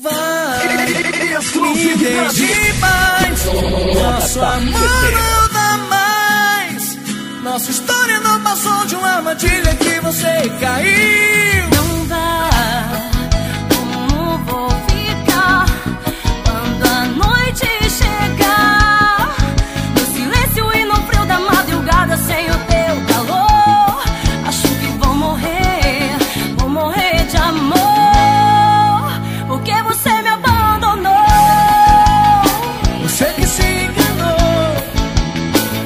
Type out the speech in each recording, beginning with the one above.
Vai, me deixe em paz. Nosso amor não dá mais. Nossa história não passou de uma armadilha que você caiu. Não dá, como vou ficar quando a noite chegar? No silêncio e no frio da madrugada, sem o teu calor, acho que vou morrer de amor. Porque você me abandonou. Você que se enganou.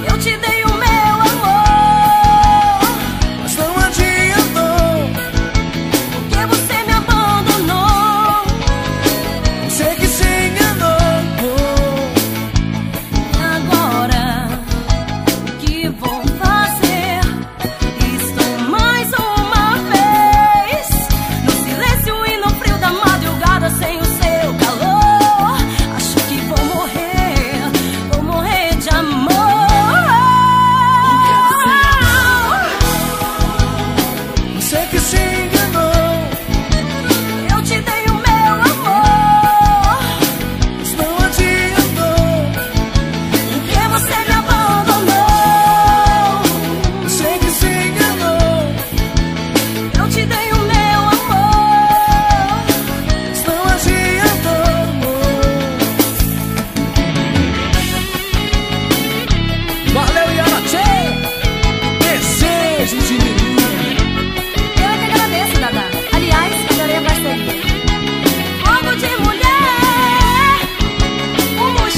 Eu te dei o meu amor, mas não adiantou. porque você me abandonou. Você que se enganou. E agora, o que vou fazer? Estou mais uma vez no silêncio e no frio da madrugada, sem o seu calor. Acho que vou morrer de amor. Você que se enganou. Eu te dei o meu amor, Mas não adiantou. porque você me abandonou. Você que se enganou. Eu te dei o meu amor, Mas não adiantou. Valeu, Yamache. Desejo de menina. eu é que agradeço, Dada. Aliás, adorei a parceria. Fogo de mulher, humus.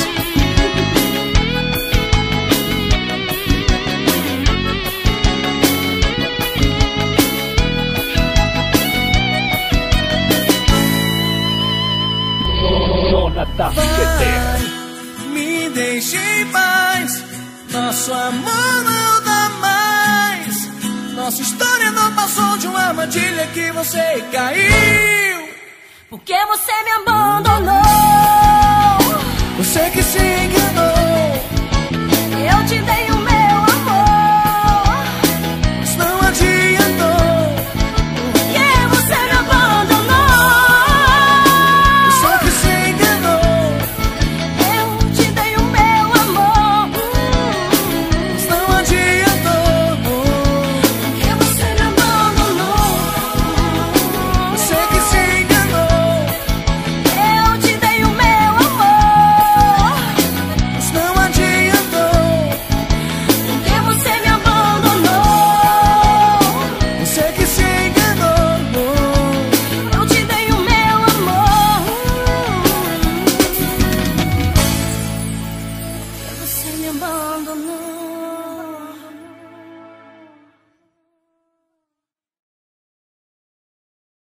Vai, me deixe em paz. Nosso amor não dá mais. Nossa história não passou de uma armadilha que você caiu. Porque você me abandonou. Você que se enganou. Eu te dei o meu amor, Mas não adiantou. porque você me abandonou. Você que se enganou. Eu te dei o meu amor, Mas não adiantou. porque você me abandonou. Você que se enganou. Eu te dei o meu amor, Mas não adiantou. porque você me abandonou. Você que se enganou. Eu te dei o meu amor, porque você me abandonou.